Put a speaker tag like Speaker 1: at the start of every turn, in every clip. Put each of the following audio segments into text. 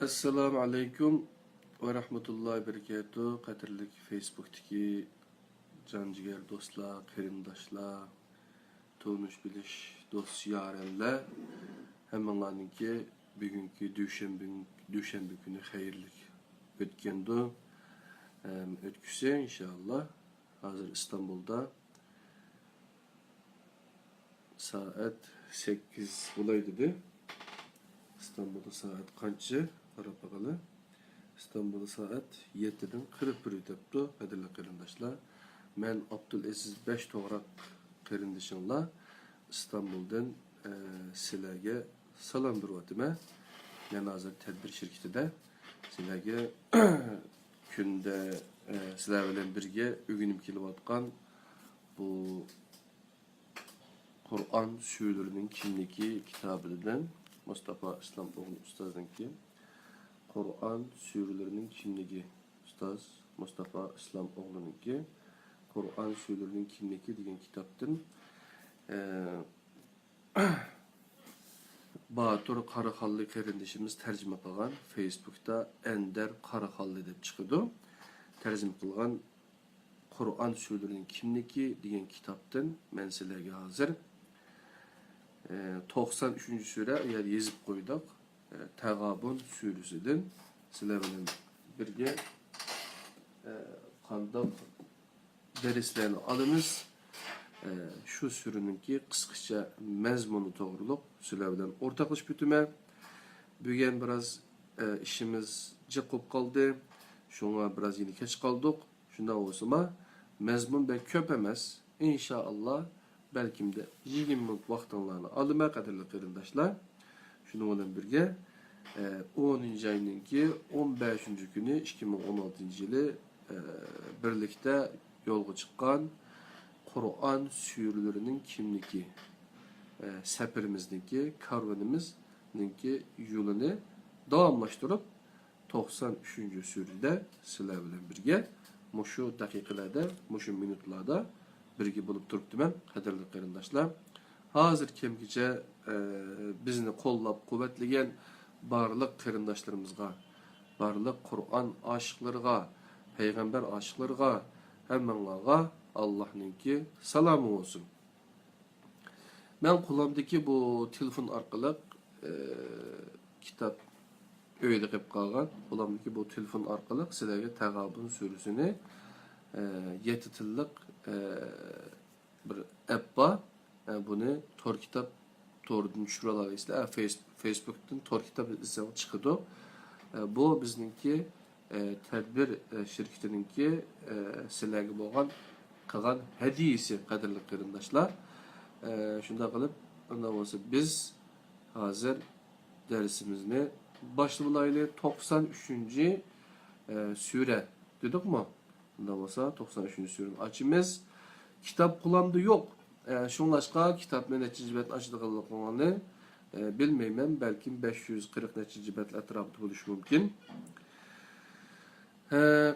Speaker 1: Assalamu alaikum ve rahmetullahi ve berekatuhu. Qadirlik Facebook'taki canciger dostlar, kerimdaşlar, tonuş biliş dost yarenler. Hemenlarınki bugünkü düşenbe günü hayırlık ötkendi. Ötküse inşallah. Hazır İstanbul'da saat 8 bulaydı dedi. İstanbul'da saat kaçı? Arap bakalım. İstanbul'da saat 7'den 41 ötüptü. Kadirli qarindaşlar. Men Abdülaziz 5 toğrak qarindişinla İstanbul'dan sizlarga salam beryapman. Men hozir tadbir şirketida sizlarga kunda sizlar bilan birga o'rganib kelayotgan bu Kur'an surelerining kimligi kitobidan Mustafa İslam o'g'li ustozninki Kur'an surelerining kimligi ustoz Mustafa İslam o'g'lininki Kur'an surelerining kimligi degan kitobdan Batur Qaraxalli qarindishimiz tarjima qilgan Facebook'da Ender Qaraxalli deb chiqadi. Tarjima qilgan Kur'an surelerining kimligi degan kitobdan men sizlarga hozir 93. sure eğer yazıp koyduk. Təğabun suresinden sizler bilen birge qandaq derslerini alınız. Şu sürününki kıskıça mezmunu doğrulup sizler bilen ortaklaşıp bütüme. Bugün biraz işimiz cıqıp kaldı. Şuna biraz yeni geç kaldık. Şundan olsama mezmun ben köp emez. İnşallah belki de 20 minut vaxtlarını alıma qadirli qarindaşlar. Şunu bilen birge 10. ayınınki 15. günü 2016 yılı birlikte yolga çıkan Kur'an surelerining kimligi sefirimizdeki karvanımızdaki yolunu davamlaştırıp 93. surede sizler bilen birge muşu dakikalarda, muşu minutlarda birge bulup turuptu ben qadirli qarindaşlar. Hazır kemgice bizni kollap kuvvetligen barlık qarindaşlarımızga, barlık Kur'an aşıklarıga, peygamber aşıklarıga, hemmenlarga Allah'ınki salamı olsun. Ben kulağımdaki bu telefon arkalık kitap öyle qilib qalgan. Kulağımdaki bu telefon arkalık sizlerge Təğabun suresini 7 tillik bir app var. Bunu tor kitap tordan şuralar işte Facebook'tan tor kitap izleyip çıkıyordu. Bu bizninki tedbir şirketininki sizlerge bolgan qilgan hadiyesi qadirli qarindaşlar. Şunda qilib ondan olsa biz hazır dersimizni başlayalım. 93. sure dedik mi? Ondan olsa 93. surenin açımız. Kitap kullandı yok. Şunlaşqa kitap neçinci cibet açıdığını bilmeymem. Belki 540 neçinci cibet etrafında buluş mümkün.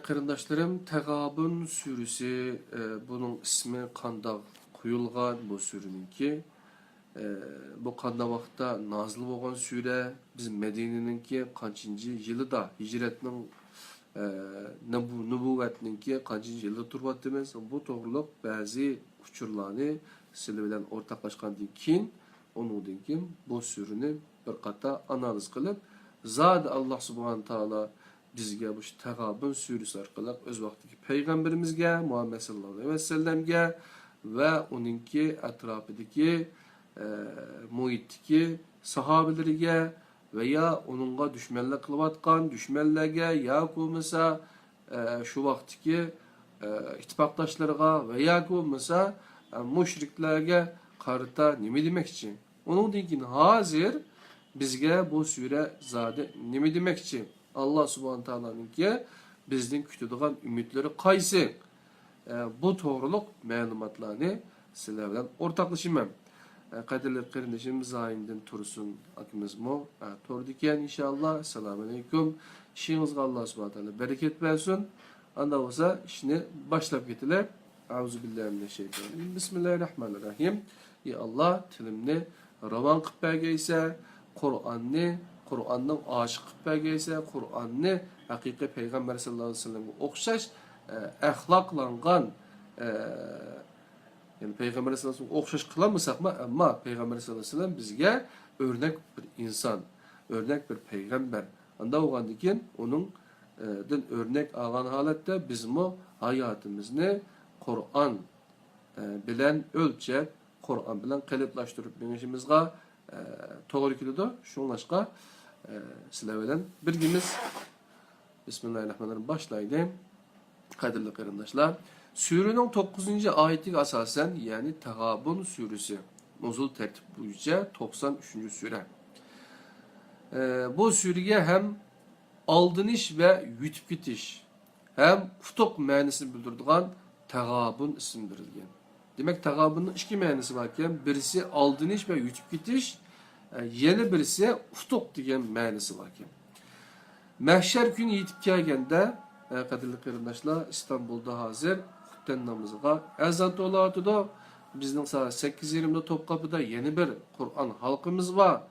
Speaker 1: Qarindaşlarım, Təğabun suresi bunun ismi qandaq qoyulgan bu sureninki. Bu qandaq vaqtda nazil bolgan sure biz Medineninki qançıncı yılıda hicretning nübüvvetninki qançıncı yılda turbatimiz bu to'g'riliq ba'zi uçurlarni sizlar bilan o'rtoqlashgandan keyin undan keyin bu sureni bir qata analiz qilib zad Allah subhanahu taala bizga bu Təğabun suresi orqali o'z vaqtidagi payg'ambarimizga Muhammad sallallohu alayhi vasallamga va uningki atrofidagi muhitdagi sahobalariga veya onunla düşmanlık kılıvatkan düşmanlarga yoki bo'lmasa şu vaqtdagi ittifoqdoshlarga veya bo'lmasa mushriklarga qarata nima demoqchi? Uningdan keyin hozir bizga bu sure zodi nima demoqchi? Allah subhanahu taoloninki bizning kutadigan umidlari qaysi? Bu to'g'riliq ma'lumotlarni sizlar bilan o'rtoqlashaman. Qadirli qarindishimiz zayinden tursun akimiz mo tordiken inşallah. Assalamu alaikum. İşinizga Allah subhanahu taala bereket versin. Anda olsa işini başlap getiler. Euzubillahimineşşeytanirracim. Bismillahirrahmanirrahim. Ya Allah tilimni ravan qilib bergaysa, Qur'onni Kur'an'ın aşık belgesi, Kur'an'ı hakiki Peygamber sallallahu aleyhi ve sellem'e okşaş, ahlaklangan, yani Peygamber sallallahu aleyhi ve sellem okşaş kılamısak mı? Ama Peygamber sallallahu aleyhi ve sellem bizge örnek bir insan, örnek bir peygamber. Anda oğandikin onun örnek algan halette bizim o hayatımızı Kur'an bilen ölçep, Kur'an bilen kalıplaştırıp menişimizge toğru kilidi. Şunlaşka sizler bilen birgimiz Bismillahirrahmanirrahim başlayalım. Kadirli kardeşler. Sürünün 9. ayeti asasen yani Tegabun suresi. Nuzul tertip boyunca 93. süre. Bu süreye hem aldınış ve yutip gitiş hem futuk ma'nisini bildirdiğin Tegabun isim verilgen. Demek Tegabun'un iki ma'nisi varken birisi aldınış ve yutip gitiş, yeni birisi futuk degan ma'nisi varken. Mahşer günü yetip kelgende kadirli kardeşler İstanbul'da hazır hutben namazıga ezan to'latıda bizning saat 8:20'da Topkapı'da yeni bir Kur'an halkımız var.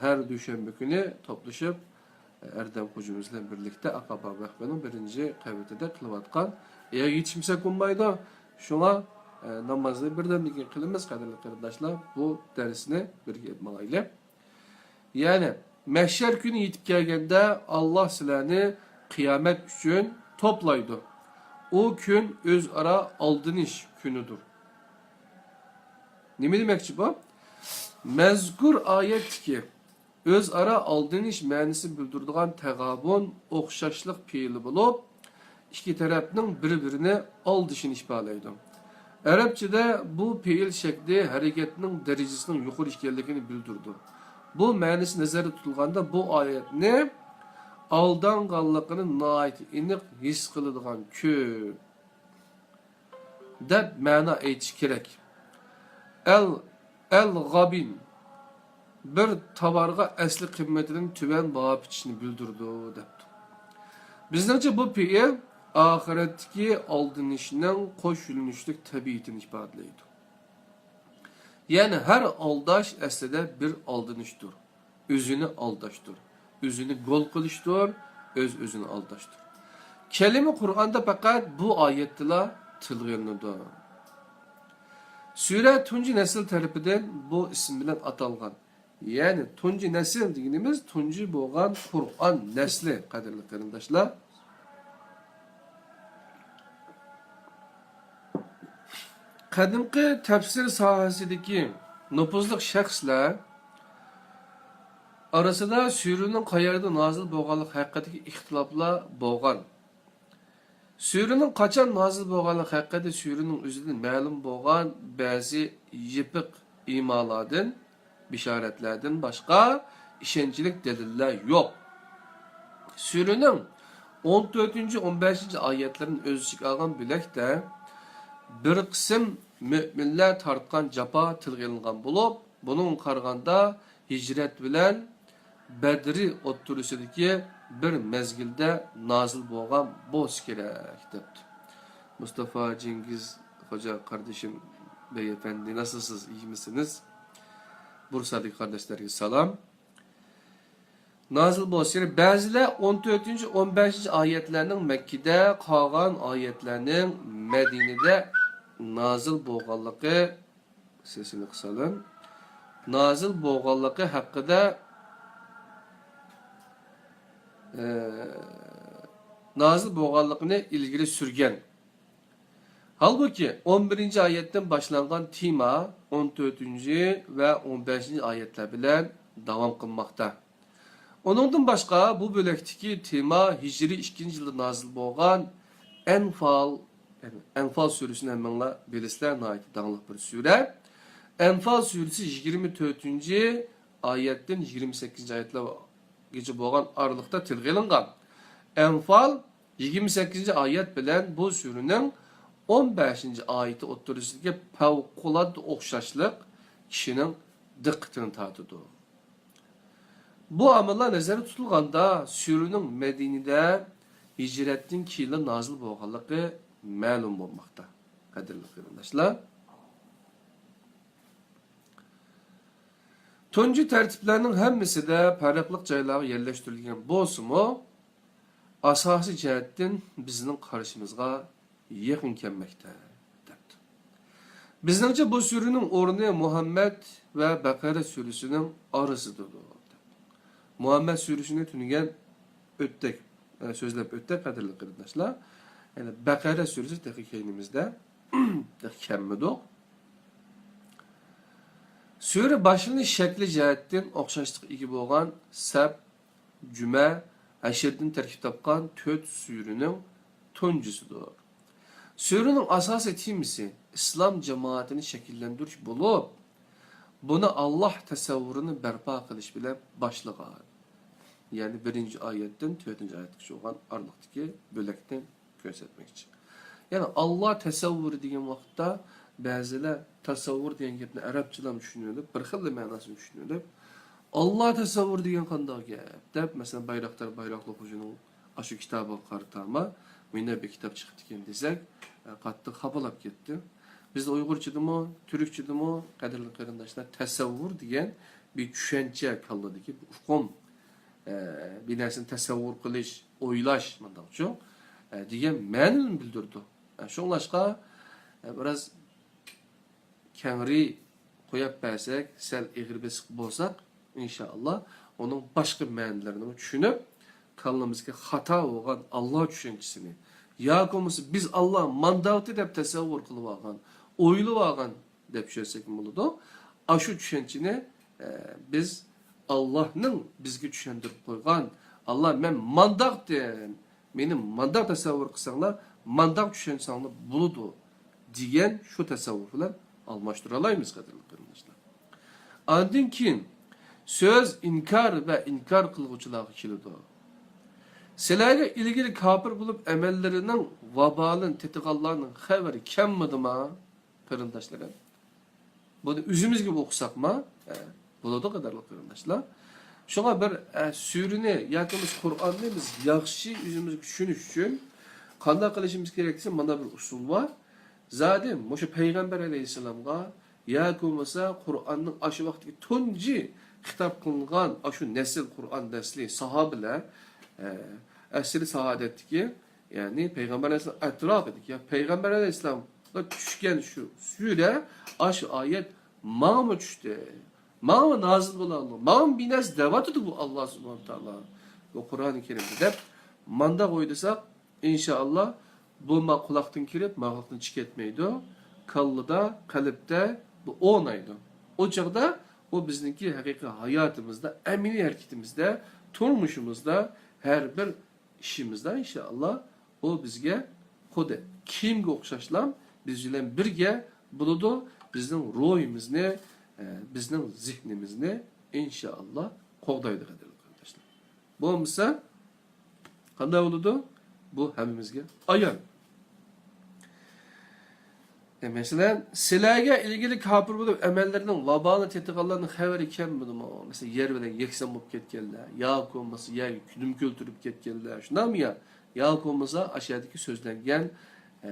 Speaker 1: Her düşenbe günü toplaşıp Erdem hocamızla birlikte Akaba Vahbe'nin birinci kavvetinde kılıvatkan. Eğer yetişmişsek olmaydı şuna namazı birden bir kılımız kadirli kardeşler bu dersini birge etmeyle. Yani mahşer günü yetip kelgende Allah sizlarni kıyamet üçün toplaydı. O gün özara aldınış günüdür. Ne demekçi bu? Mezkur ayet ki özara aldınış ma'nisi bildirdiğin Tegabun okşaşlık fiili bulup iki tarafının birbirini aldışını ifadelaydi. Arapçada bu fiil şekli hareketinin derecesinin yukarı işgalligini bildirdi. Bu ma'nisi nazarda tutulganda bu ayet ne? Aldanganlıqını nait iniq his qıladigan kö deb ma'na aytish kerak. El-gabin bir tovarga asli qiymatidan tuban baho bichishni bildirdi debdi. Bizningcha bu fiil oxiratdagi aldinishning qo'shilishlik tabiatini ifodalaydi. Yani her aldash aslida bir aldinishdir. O'zini aldashdir. Özünü gol kılıştır, özünü aldaştır. Kelime Kur'an'da fakat bu ayetla tılgınlıdır. Sure tunci nesil tarafından bu isim bilen atalgan. Yani tunci nesil dediğimiz tunci boğan Kur'an nesli kadirli kardeşler. Kadimki tefsir sahasideki nüfuzluk şəxslər arasında sürünün qayerda nazil bo'lganligi haqidagi ixtiloflar bo'lgan. Sürünün qachon nazil bo'lganligi haqida sürünün o'zidan ma'lum bo'lgan ba'zi yipiq imolardan, bishoratlardan boshqa ishonchlik dalillar yo'q. Sürünün 14-15 oyatlarini o'z ichiga olgan bo'lakda bir qism mo'minlar tortgan jafo tilga olingan bo'lib, buning qaraganda hijrat bilan Bedri o'ttirisidagi bir mezgilde nazil bo'lgan bo'lishi kerak debdi. Mustafa Cengiz Hoca kardeşim beyefendi nasılsınız, iyi misiniz? Bursa'daki kardeşlerine selam. Nazil bo'lishi kerak. Ba'zilar 14-15 oyatlarning Mekke'de qolgan oyatlarning Medinede nazil bo'lganligi sesini kısalım. Nazil bo'lganligi haqida nazil bo'lganligini ilgili sürgen. Halbuki 11. ayetten başlangan tema 14. ve 15. ayetler bilen devam kılmakta. Onundan başka bu bölekteki tema Hicri 2. yılda nazil bo'lgan Enfal suresini hemenle bilisler naiti dağınlık bir sure. Enfal suresi 24. ayetten 28. ayetler geçip bo'lgan aralıkta tilga ilingan. Enfal 28. ayet bilen bu surenin 15. ayeti o'tirisidagi favqulodda o'xshashlik kishining diqqatini tortadi. Bu amallar nazarda tutilganda surening Medinada hijratdan keyin nazil bo'lganligi ma'lum bo'lmoqda. Qadrli qarindoshlar, Tuncu tertiplerinin hemmisi de farklılık joylarga yerleştirilgen bolsumu asasi jihatdan bizning qarashimizga yaqin kelmekte. Bizningcha bu sürünün o'rni Muhammed ve Bakara sürüsünün arasıdır. Muhammed sürüsünü tünigen öttek, sözlep öttek kadarlı kırdaşlar. Yani Bakara sürüsü teki keynimizde kemmedik. Sürü başının şekli cihetten okşaşlık iki boğan Sab, Cüme, Əşirdən tərkib tapqan 4 sürünün tuncusudur. Sürünün asas etimisi İslam cemaatini şekillendiriş bulup, buna Allah təsəvvürünü bərpa qilish bilan başlagan. Yani 1-ci ayətdən 4-cü ayətə olan arlıqdakı böləkdən göstərməkçi. Yani Allah təsəvvürü degan vaqtda bəzilə təsəvvür degan gapni ərəbçədən düşünürdü, bir xil mənasını düşünürdü. Allah təsəvvür degan qanday gap? Deb məsələn Bayraktar Bayraklı Xo'janing aşı kitabı qaratama, menda bir kitap chiqdi ekan desak, qattiq xabalab ketdi. Bizde Uyg'urchadimi, Türkçedimi, qadrli qarindoshlar, tasavvur degan bir tushuncha kalladiki, ufqum bir narsani tasavvur qilish, o'ylash mandaqchu degan ma'noni bildirdi. Shunlashqa biraz kengri qo'yib bersak, sal egri besiq bo'lsak, inşallah onun başka ma'nilarini tushunib, kallamizga xato bo'lgan Allah tushunchasini, yoki biz Allah mandati deb tasavvur qilib olgan, o'ylab olgan deb tushunsak bo'ladi. Shu tushunchani biz Allah'ның bizga tushuntirib qo'ygan, Allah men mandaqdim, meni mandaq tasavvur qilsanglar, mandaq tushunsanglar bo'ladi degan shu tasavvur bilan almashtira olamiz qadrli qarindoshlar. Ondan keyin söz inkar ve inkar kılgıçılığı kilidi. Sizlarga ilgili kafir bulup emellerinin vabalın, tetikallarının haberi kemmidi ma? Qarindoshlar. Bunu üzümüz gibi okusak mı? Buladı kadarlı qarindoshlar. Şuna bir sürünü, yakımız Kur'an'ı biz yaxşı üzümüz düşünüş için qanday qilishimiz keraksa mana bir usul var. Zaten o'sha Peygamber aleyhisselamga yoki bo'lmasa Qur'onning aşı vaqtdagi tunji xitob qilingan shu nesil Qur'on nesli sahabeler asri saadetdagi yani Peygamber aleyhisselam etrafidagi ya Peygamber aleyhisselamga tushgan shu sure shu ayet ma'ma tushdi. Ma'ma nazil bo'ladi. Ma'ma binas davatidi bu Allah subhanahu taala. Bu Qur'oni Kerimda deb manda qo'ydisak inşallah bu kulaktan kirip mağlaktan çıketmeydi. Kallıda, kalipte bu oynaydı. O çağda o bizdeki hakiki hayatımızda, emini hareketimizde, turmuşumuzda, her bir işimizde inşallah o bizge kode. Kimge okşaşlam bizle birge buludu bizden ruhimizni, bizden zihnimizni inşallah kodaydı arkadaşlar. Bu olmasa qanday buludu? Bu hemimizge ayan. Mesela sizlarga ilgili kafir bulup emellerinin vabalını tetikallarının haberi kemmidi mi? Mesela yer bilen yeksan bulup ketkenler, yoki bo'lmasa yer küdüm kültürüp ketkenler, şundan mı ya? Yoki bo'lmasa aşağıdaki sözlengen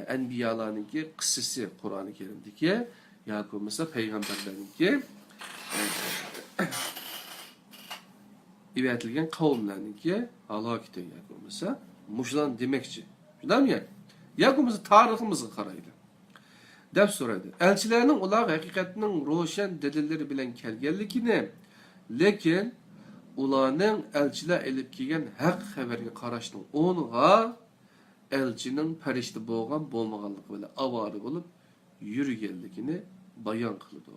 Speaker 1: enbiyalarınki kıssası Kur'an-ı Kerim'deki, yoki bo'lmasa peygamberlerinki ibadetilgen kavimlerinki halakite yoki bo'lmasa muşlan demekçi. Şundan mı ya? Yoki bo'lmasa tariximizga qaraydi. Dep so'radi. Elchilarning ular haqiqatning ro'shan dalillari bilan kelganligini, lekin ularning elchilar elib kelgan haq xabarga qarashning o'rniga elchining farishta bo'lgan bo'lmaganligi bilan avori bo'lib yurganligini bayon qildi.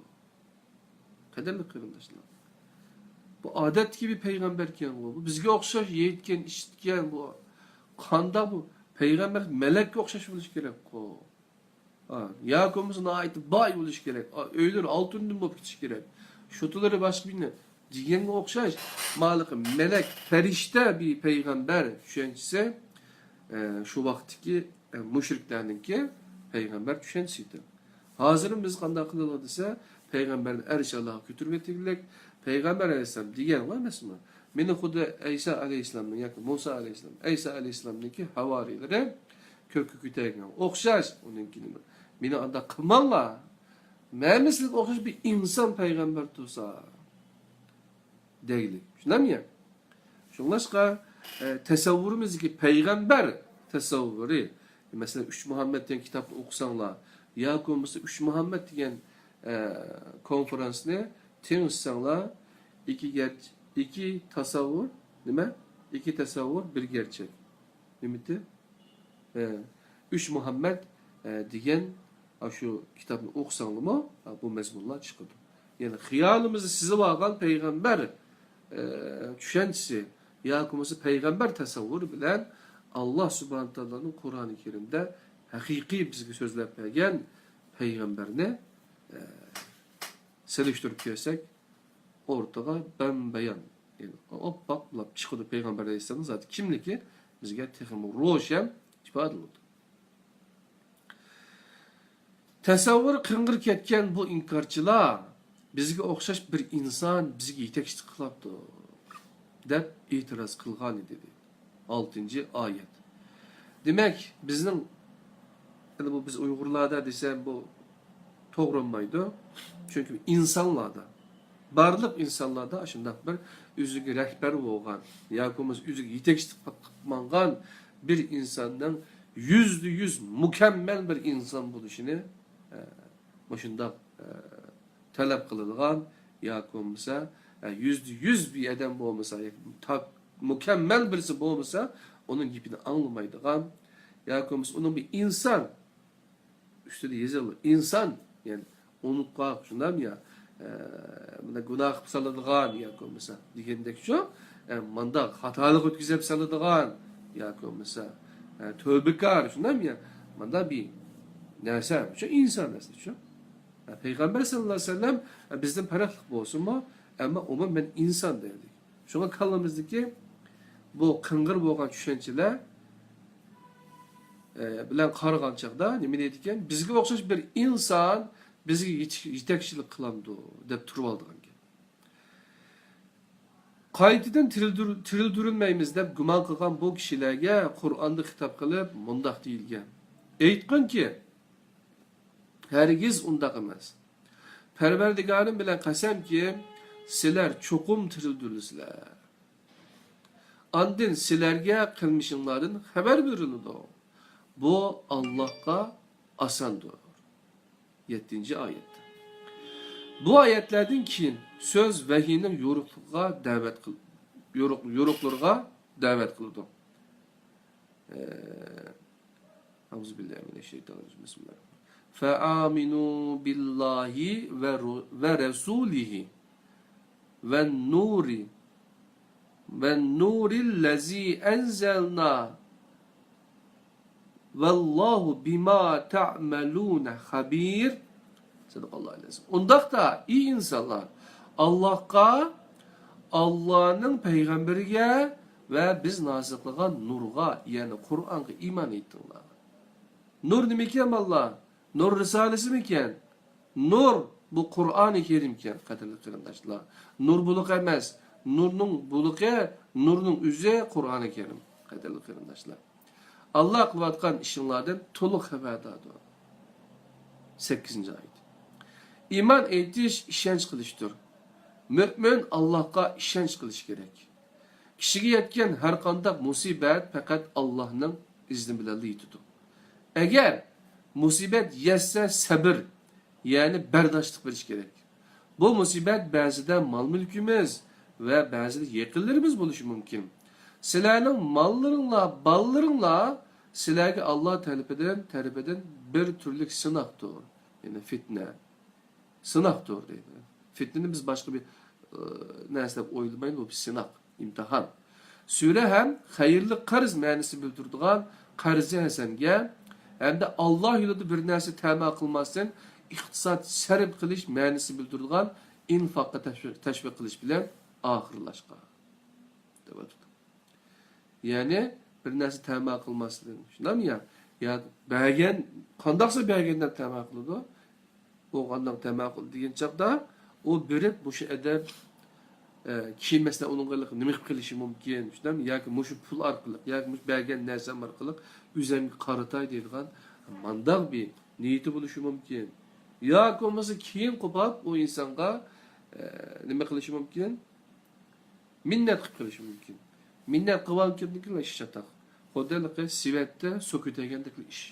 Speaker 1: Qadrli qarindoshlar. Bu odatdagi bir payg'ambar ekan bu. Bizga o'xshash yetgan, eshitgan bu. Qanday bu payg'ambar melekka o'xshash bo'lishi kerak-ku. Yoki bo'lmasa nihoyatda boy bo'lish kerak. Uylar oltindan bo'lib ketish kerak. Sho'tilari boshqa bir deganga o'xshash ma'laqi melek, farishta bir payg'ambar tushunchisi shu vaqtdagi mushriklarningki payg'ambar tushunchisi edi. Hozir biz qanday qiladi desa, payg'ambarni inshaalloh ko'tarib yetilak, payg'ambar alayhisalom degan emasmi? Meni xuddi Aysa alayhisalomning yoki Musa alayhisalom, Aysa alayhisalomningki havoriylari ko'kka ko'targan o'xshash uninkini. Meni anda qilmanglar. Məmislik o'xshash bir inson payg'ambar tursa. deylik. Şundan ya. Şunlaşka tasavvurumuzdaki peygamber tasavvuru. Mesela 3 Muhammed diyen kitabını okusanlar, ya konusu 3 Muhammed diyen konferansını tanışsanlar, iki tasavvur, değil mi? İki tasavvur, bir gerçek. Nimeti? 3 Muhammed diyen şu kitabını okusanlar mı? Bu mezmunlar çıkıyor. Yani hıyalımızı size varan peygamber düşüncesi, ya konusu peygamber tasavvuru bilen Allah Subhanahu Teala'nın Kur'an-ı Kerim'de hakiki bizge sözlep bergen peygamberine seliştirip görsek ortaga bembeyan. Yani hop baklap çıkıdı peygamber aleyhisselam zaten kimliki bizge texim roşen ifade oldu. Tasavvur kıngır ketken bu inkarcılar bizge okşaş bir insan bizge yetekçilik kılaptı dep itiraz kılgan idi. 6. ayet. Demek bizning yani bu biz Uygurlarda desem bu to'g'rilmaydi. Çünkü insanlarda barliq insanlarda aşındak bir o'ziga rahbar bo'lgan yoki o'ziga yetakchilik qilgan bir insondan %100 mükemmel bir inson bo'lishini shundoq talab qiladigan yoki bo'lmasa %100 bir adam bo'lmasa mükemmel birisi bo'lmasa onun gibini anlamaydigan yoki bo'lmasa onun bir insan üstüde yazılı insan yani unutqaq shundan ya buna günah saladigan yoki bo'lmasa degandek shu manda xatolik o'tkazib saladigan yoki bo'lmasa tövbekar shundan ya manda bir narsa shu inson narsa shu Peygamber sallallahu aleyhi ve sellem bizden farqli bo'lsinmi ama umuman inson derdik. Şuna kallamızdaki bu kıngır bo'lgan tushunchalar bilan qaragan chaqda nima deydigan bizga o'xshash bir inson bizga yetakchilik qiladi deb turib oldigan ekan. Qaytadan tirildirilmaymiz deb gumon qilgan bu kishilarga Qur'onda xitob qilib mundaq deyilgan. Aytqanki hergiz undaq emas. Parvardigorim bilan qasamki sizlar cho'qim tirildirsizlar. Andin sizlarga qilmishinglardan xabar beriladi. Bu Allah'a asandır. 7. ayette. Bu ayetlerden keyin söz vahiyning yoruqlarga davet qildi. Euzubillahimineşşeytanirracim. Bismillahirrahmanirrahim. Fe'aminu billahi ve resulihi ve nurillezi enzelna vallahu bima ta'malun habir. Sadakallahu aleyhi. Ondak da iyi insanlar Allah'a, Allah'ın peygamberiga ve biz nazil qilgan nurga yani Kur'an'a iman ettinglar. Nur nima ekan Allah? Nur risolasi ekan? Nur bu Qur'oni Kerim ekan, qadrli qarindoshlar. Nur buluq emas. Nurning buluqi, nurning o'zi Qur'oni Kerim, qadrli qarindoshlar. Allah qilayotgan ishinglardan to'liq xabardordir. 8. oyat. İman etish ishonch qilishdir. Mümin Allah'a ishonch qilish kerak. Kishiga yetgan har qanday musibat faqat Allohning izni bilan yetadi. Eğer musibet yetse sabır yani berdaşlık veriş gerek. Bu musibet bazıda mal mülkümüz ve bazıda yakınlarımız buluşu mümkün. Sizlerin mallarınla, ballarınla sizlerge Allah talep eden bir türlük sınaktır. Yani fitne. Sınaktır deydi. Fitnenin biz başka bir neyse oylamayın bu bir sınak, imtihan. Süre hem hayırlı karız manisi bildirdiğin karzı hasenge hem de Allah yolunda bir narsa təma qılmasın, iqtisad sərf qilish ma'nisi bildirilgan infaqqa təşviq qilish bilan oxirlashqa. Yani bir narsa təma qılmasın. Shundami ya? Ya bəgən qandaqsa bəgəndən təma qıldı. O qandaq təma qıldı degan chaqda o berib bu şu edeb keyin mesela onunla nima qilishi mumkin, shundami? Yoki mushu pul orqali, yoki mush bergan narsa orqali üzerine qaratay deydigan mandaq bir niyeti buluşu mümkün. Ya olmasa keyin qo'pab o insonga nima qilishi mumkin? minnet qilish mumkin. Minnet qilib kirdikilar ish chataq. Xo'daliqi sivetda so'kitagandek ish.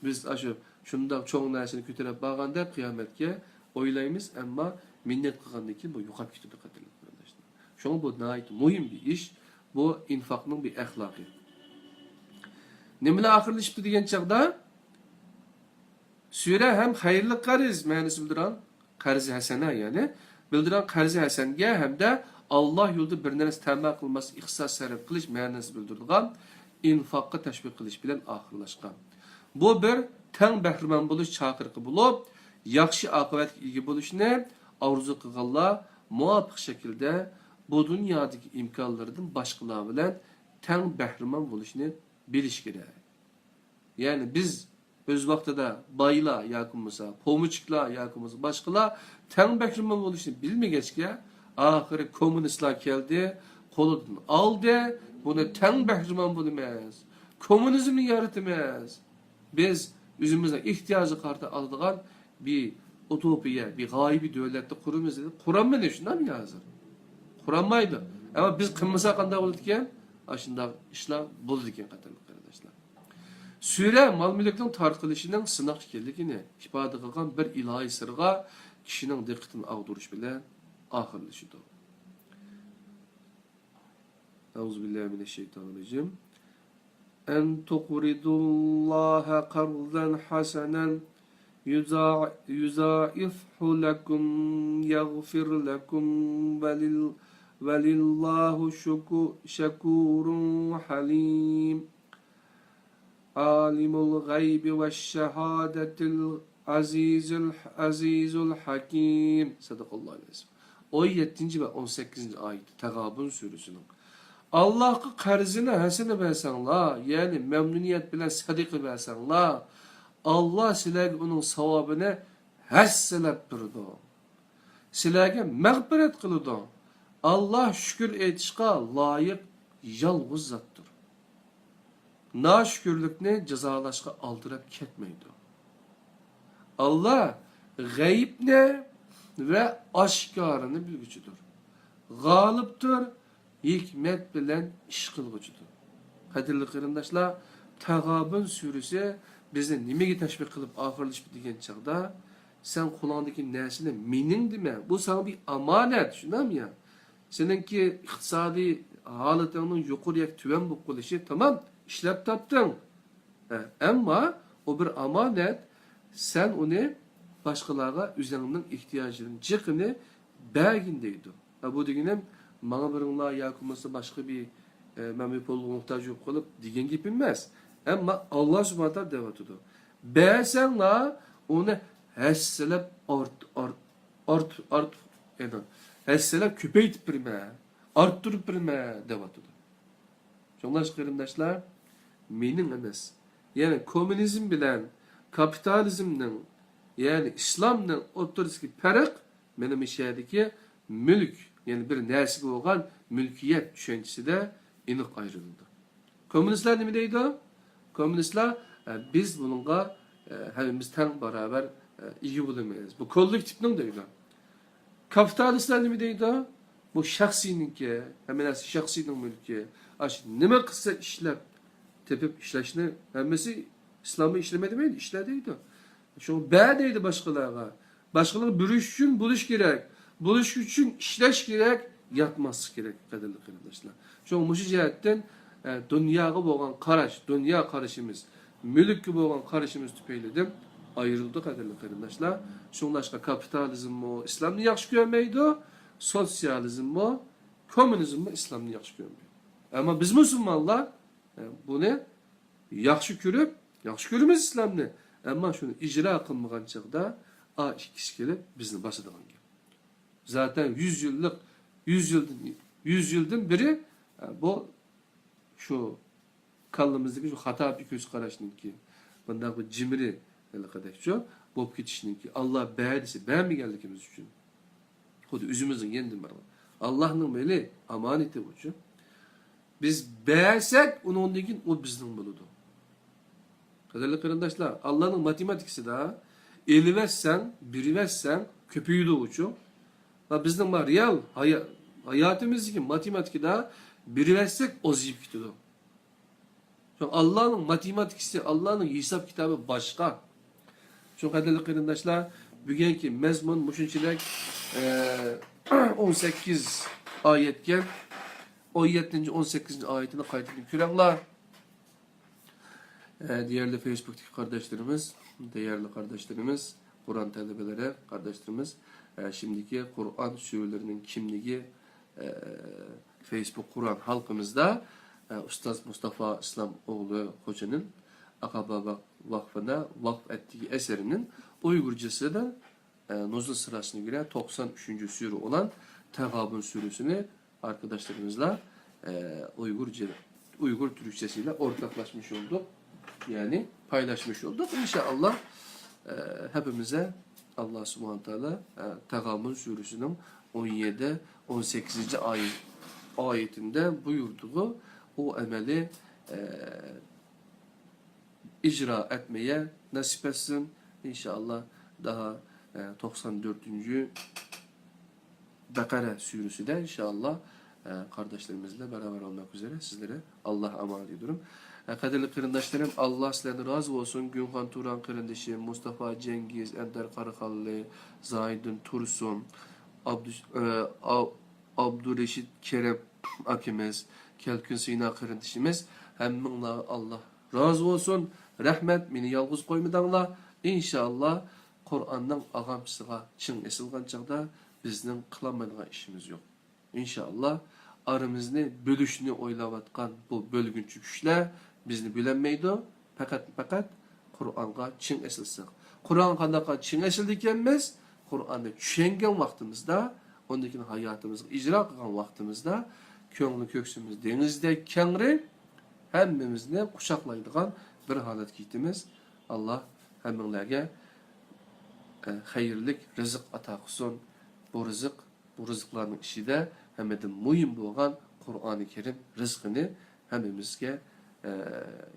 Speaker 1: Biz shu shundoq cho'ng narsani ko'tarib borganda qiyomatga o'ylaymiz, ammo minnet qilgandan keyin bu yo'qolib ketadi qadrli qarindoshlar. Shunga bu nihoyat muhim bir ish. Bu infaqning bir axloqi. Nimalar oxirlashibdi degan chaqda sura ham xayrli qarz ma'nosini bildiran qarzi hasana ya'ni bildiran qarzi hasanga hamda Alloh yo'lida bir narsa ta'ma qilmas ixsos sarf qilish ma'nosini bildirilgan infaqqa tashviq qilish bilan oxirlashgan. Bu bir tang bahramon bo'lish chaqiriqi bo'lib, yaxshi oqibatga ega bo'lishni orzu qilganlar muvofiq shaklda bu dunyodagi imkonlardan boshqalar bilan tang bahramon bo'lishni bilish kerak. Yani biz öz vaqtida baylar yoki bo'lmasa, pomuchiklar yoki bo'lmasa boshqalar tang bahramon bo'lishni bilmagachga oxiri kommunistlar keldi, qo'lidan oldi, buni tang bahramon bo'lmas. Kommunizmni yaratamiz. Biz o'zimizning ehtiyoji qarta oladigan bir utopiya, bir g'oyibiy davlatni quramiz dedi. Quranmaydi shundan hozir. Quranmaydi. Ama biz qilmasa qanday bo'ladi ekan? Shunday ishlar bo'ldi ekan qatorli qarindoshlar. Sura mol-mulkning tarqilishining sinoq ekanligini ifoda qilgan bir ilohiy sirga kishining diqqatini og'dirish bilan oxirlashadi. Auzubillahi mineşşeytanirracim. En tuqridullaha qardan hasanan yuzaifhu lakum yaghfir lakum velillahu şakurun halim. Alimul gaybi ve şehadetil azizul hakim. Sadakallahu aleyhi. 17. ve 18. ayet Tegabun suresinin. Allah'a qarzini hasene versenler, yani memnuniyet bilen sadika versenler, Allah sizlerge onun savabını hasselep durdu. Sizlerge mağfiret kılıdı. Allah şükür etişka layık yalğız zattır. Naşükürlükne cezalaşka aldırıp ketmeydi. Allah gayipne ve aşkarını bilgücüdür. Galiptir, hikmet bilen iş kılgıcıdır. Kadirli qarindoshlar, Tegabun suresi bizni nimaga tashviq qilib oxirlashib degan chaqda, sen qo'lingdagi narsani mening dema, bu sana bir amonat, shundami ya? Seninki iqtisodiy holatingning yuqori yoki tuvan bo'lib qolishi, tamam, ishlab topding. Ammo o bir amonat, sen uni boshqalarga o'zingning ehtiyojlarini jiqini bergin deydi. Bu deganim mana biringlar yoki bo'lmasa boshqa bir mamnun pulga muhtoj bo'lib qolib degan gap emas. Ammo Alloh subhanahu taolo deyotdi. Bersanglar uni hassalab yani hassalab ko'paytib birma, orttirib birma deyotdi. Shunday qarindoshlar, mening emas. Yani komünizm bilan kapitalizmning, yani islomning o'rtasidagi farq mana bu sherdagi mulk, yani bir narsaga bo'lgan mulkiyat tushunchisida aniq ayrıldı. Komünistler nima deydi? Komünistler biz bununla hemimiz teng beraber iyi bulamayız. Bu kollektifning deydi. Kapitalistler nima deydi? Bu shaxsiyninki, hemen shaxsiyning mulki. Nima qilsa ishlab tepib ishlashni hammasi islomga ishlamay demaydi, ishla deydi. Shu ba deydi boshqalarga. Boshqalar burish uchun bo'lish kerak. Bo'lish uchun ishlash kerak, yatmaslik kerak qadrli qarindoshlar. Shu mush jihatdan dunyoga bo'lgan qarash, dunyo qarashimiz, mulkka bo'lgan qarashimiz tufaylidan ayrildi qadrli qarindoshlar. Shunlashqa kapitalizmmi islomni yaxshi ko'rmaydi, sotsializmmi, kommunizmmi islomni yaxshi ko'rmaydi. Ammo biz musulmonlar buni yaxshi ko'rib, yaxshi ko'ramiz islomni. Ammo shuni ijro qilmagan chaqda ikkisi kelib bizni bosadigan gap. Zaten 100 yıldan beri bu şu kallamizdagi şu xato bir ko'z qarashninki, bunday bu jimri kadar şu bo'lib ketishninki, Allah berdisi, bermaganligimiz uchun. Xuddi o'zimizning yendim var. Allah'ning meli amonati uchun. Biz bersak, undan keyin o bizning bo'ladi. Qadrli qarindoshlar, Allah'ning matematikasida 50 versen, 1 versen köpüyüdü uchun. Ve bizning real hayatımızdaki matematikte birleşsek ozayıp gidiyor. Çünkü Allah'ın matematikisi, Allah'ın hesap kitabı başka. Çok değerli arkadaşlar, bugünkü mezmun muşunçilek 18 ayetken 17. 18. ayetini kaydedin kürekler. Değerli Facebook'taki kardeşlerimiz, değerli kardeşlerimiz, Kur'an talebeleri kardeşlerimiz, şimdiki Kur'an sürülerinin kimliği Facebook Kur'an halkımızda Ustaz Mustafa İslamoğlu Hoca'nın Akaba Vakfı'na vakf ettiği eserinin Uygurcası da nuzul sırasına giren 93. sure olan Tegabun suresini arkadaşlarımızla Uygur Türkçesiyle ortaklaşmış olduk. Yani paylaşmış olduk. İnşallah hepimize Allah Subhanahu Teala Tegabun suresinin 17 18. ayetinde buyurduğu o emeli icra etmeye nasip etsin. İnşallah daha 94. Bekara suresi de inşallah kardeşlerimizle beraber olmak üzere sizlere Allah emanet ediyorum. Kadirli kırındaşlarım, Allah sizlerden razı olsun. Günhan Turan kırındaşım, Mustafa Cengiz, Ender Karakallı, Zaydın Tursun, Abdüreşit Kerem akimiz, Kelkün Sina kırındaşımız. Hemminle Allah razı olsun. Rahmet, beni yalnız koymadanla. İnşallah Kur'an'dan ağamsıға çın esilgan çağda bizden kılamadığın işimiz yok. İnşallah aramızda bölüşünü oylavatkan bu bölgünçü güçler bizni bilenmeydi. Fakat Kur'an'a çın esilsek. Kur'an'a çın esildikenmiz, Kur'an'da düşengen vaktimizde, ondaki hayatımızı icra kılan vaktimizde, köngülü köksümüz denizde kengri, hemmimizni kuşaklaydıgan bir halat gitimiz. Allah hemminlerge hayırlık rızık ata kılsın. Bu rızıkların içinde hemedin mühim bolgan Kur'an-ı Kerim rızkını hemimizge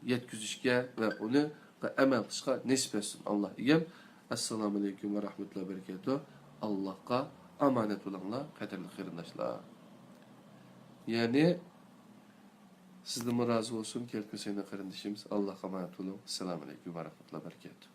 Speaker 1: yetkizişke ve onu emel kılışka nasip etsin Allah diyeyim. Esselamu Aleyküm ve Rahmetullahi ve Berekatuhu. Allah'a emanet olanlar, kaderli kırındaşlar. Yani sizden razı olsun. Kelkün senin kardeşimiz. Allah'a emanet olun. Esselamu Aleyküm ve Rahmetullahi ve Berekatuhu.